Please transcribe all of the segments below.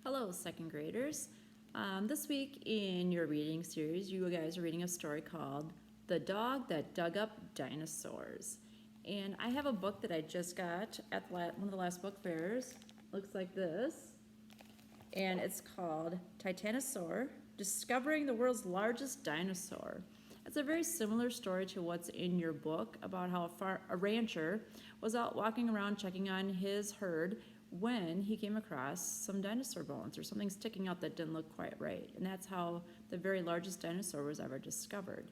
Hello, second graders. This week in your reading series, you guys are reading a story called The Dog That Dug Up Dinosaurs. And I have a book that I just got at one of the last book fairs. Looks like this. And it's called Titanosaur, Discovering the World's Largest Dinosaur. It's a very similar story to what's in your book about how a rancher was out walking around checking on his herd when he came across some dinosaur bones or something sticking out that didn't look quite right. And that's how the very largest dinosaur was ever discovered.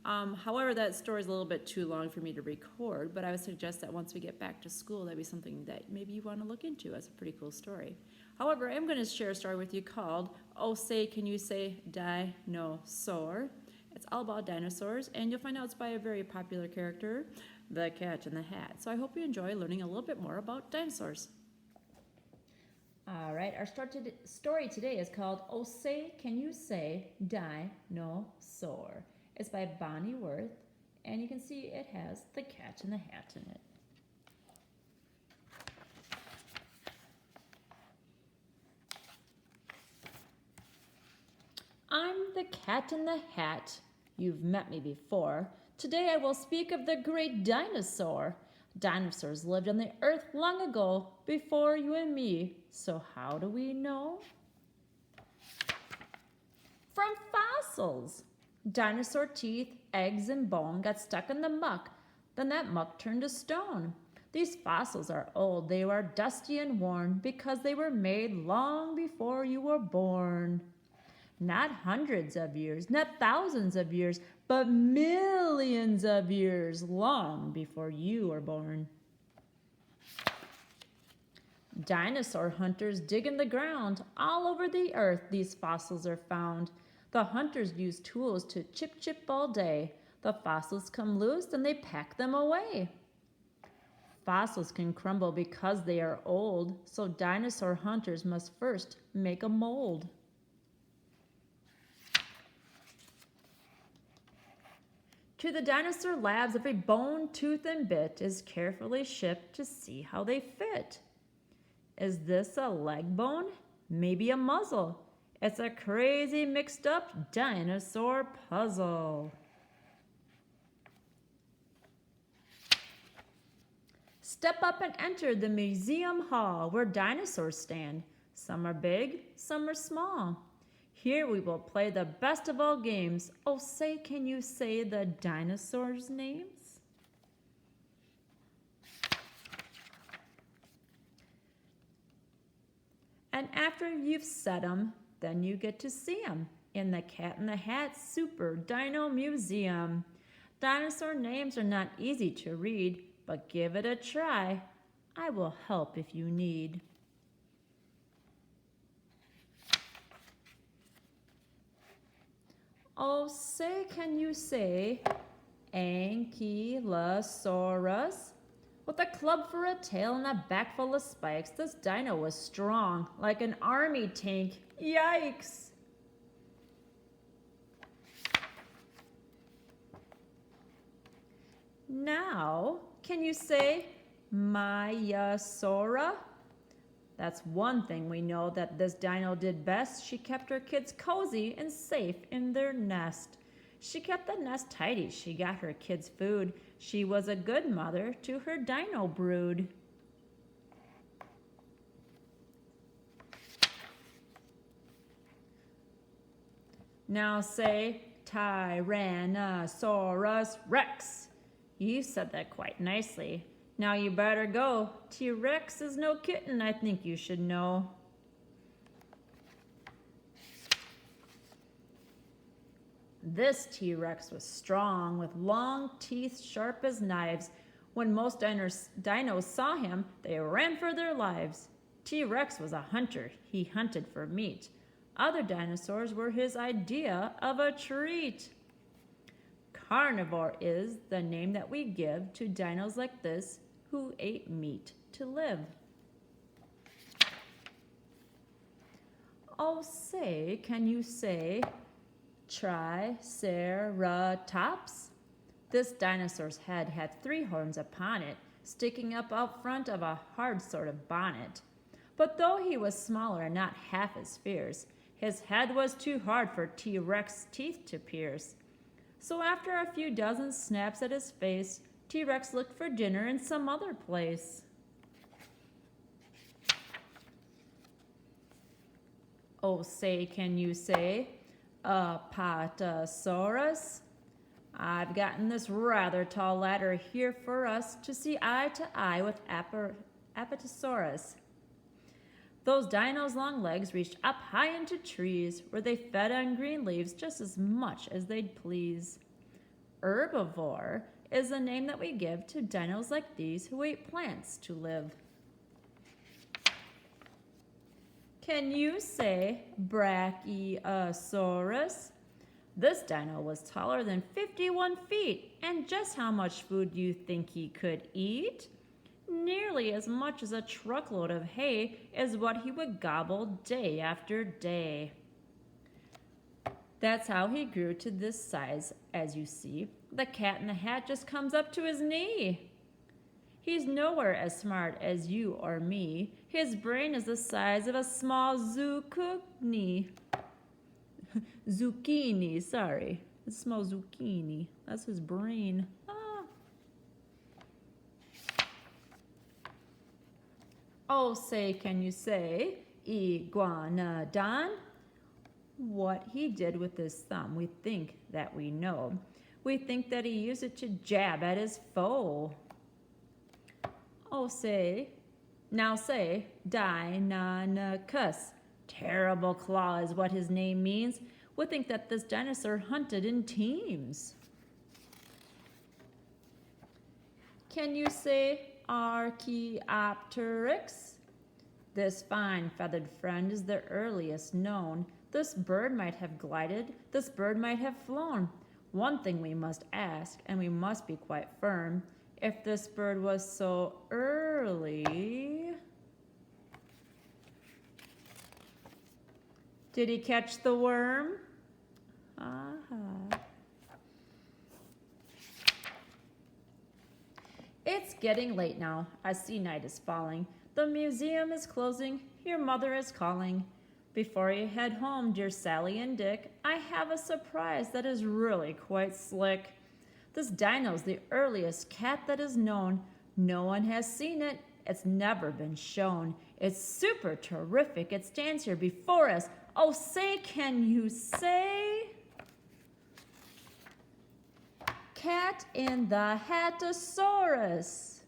However, that story is a little bit too long for me to record, but I would suggest that once we get back to school, that'd be something that maybe you want to look into. It's a pretty cool story. However, I am going to share a story with you called Oh Say Can You Say Dinosaur. It's all about dinosaurs, and you'll find out it's by a very popular character, the Cat in the Hat. So I hope you enjoy learning a little bit more about dinosaurs. All right, our story today is called Oh Say Can You Say Dinosaur. It's by Bonnie Worth, and you can see it has the Cat in the Hat in it. I'm the Cat in the Hat. You've met me before. Today I will speak of the great dinosaur. Dinosaurs lived on the earth long ago, before you and me. So how do we know? From fossils. Dinosaur teeth, eggs, and bone got stuck in the muck. Then that muck turned to stone. These fossils are old. They are dusty and worn because they were made long before you were born. Not hundreds of years, not thousands of years, but millions of years long before you were born. Dinosaur hunters dig in the ground. All over the earth these fossils are found. The hunters use tools to chip all day. The fossils come loose and they pack them away. Fossils can crumble because they are old, so dinosaur hunters must first make a mold. To the dinosaur labs, every bone, tooth, and bit is carefully shipped to see how they fit. Is this a leg bone? Maybe a muzzle. It's a crazy mixed up dinosaur puzzle. Step up and enter the museum hall where dinosaurs stand. Some are big, some are small. Here we will play the best of all games. Oh, say, can you say the dinosaurs' names? And after you've said them, then you get to see them in the Cat in the Hat Super Dino Museum. Dinosaur names are not easy to read, but give it a try. I will help if you need. Oh, say, can you say Ankylosaurus? With a club for a tail and a back full of spikes, this dino was strong, like an army tank. Yikes! Now, can you say Maiasaura? That's one thing we know that this dino did best. She kept her kids cozy and safe in their nest. She kept the nest tidy. She got her kids food. She was a good mother to her dino brood. Now say Tyrannosaurus Rex. You said that quite nicely. Now you better go. T-Rex is no kitten, I think you should know. This T-Rex was strong, with long teeth sharp as knives. When most dinos saw him, they ran for their lives. T-Rex was a hunter. He hunted for meat. Other dinosaurs were his idea of a treat. Carnivore is the name that we give to dinos like this who ate meat to live. Oh, say, can you say Triceratops? This dinosaur's head had 3 horns upon it, sticking up out front of a hard sort of bonnet. But though he was smaller and not half as fierce, his head was too hard for T-Rex's teeth to pierce. So after a few dozen snaps at his face, T-Rex looked for dinner in some other place. Oh, say, can you say, Apatosaurus? I've gotten this rather tall ladder here for us to see eye to eye with Apatosaurus. Those dinos' long legs reached up high into trees, where they fed on green leaves just as much as they'd please. Herbivore is the name that we give to dinos like these who ate plants to live. Can you say Brachiosaurus? This dino was taller than 51 feet, and just how much food do you think he could eat? Nearly as much as a truckload of hay is what he would gobble day after day. That's how he grew to this size, as you see. The cat in the hat just comes up to his knee. He's nowhere as smart as you or me. His brain is the size of a small zucchini. Zucchini, sorry. A small zucchini. That's his brain. Oh, say, can you say, Iguanodon? What he did with his thumb, we think that we know. We think that he used it to jab at his foe. Oh, say, now say, Deinonychus. Terrible claw is what his name means. We think that this dinosaur hunted in teams. Can you say Archaeopteryx? This fine feathered friend is the earliest known. This bird might have glided, this bird might have flown. One thing we must ask, and we must be quite firm, if this bird was so early, did he catch the worm? It's getting late now. I see night is falling. The museum is closing. Your mother is calling. Before you head home, dear Sally and Dick, I have a surprise that is really quite slick. This dino's the earliest cat that is known. No one has seen it. It's never been shown. It's super terrific. It stands here before us. Oh, say, can you say? Cat in the Hatosaurus.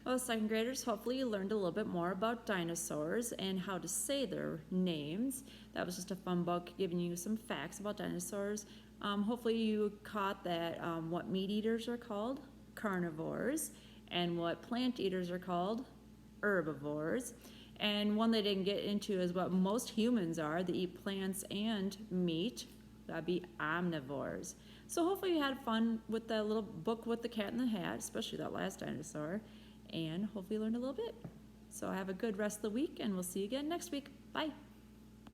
Well, second graders, hopefully you learned a little bit more about dinosaurs and how to say their names. That was just a fun book giving you some facts about dinosaurs. Hopefully you caught that what meat eaters are called, carnivores, and what plant eaters are called, herbivores. And one they didn't get into is what most humans are. They eat plants and meat. That'd be omnivores. So hopefully you had fun with that little book with the cat in the hat, especially that last dinosaur. And hopefully you learned a little bit. So have a good rest of the week, and we'll see you again next week. Bye.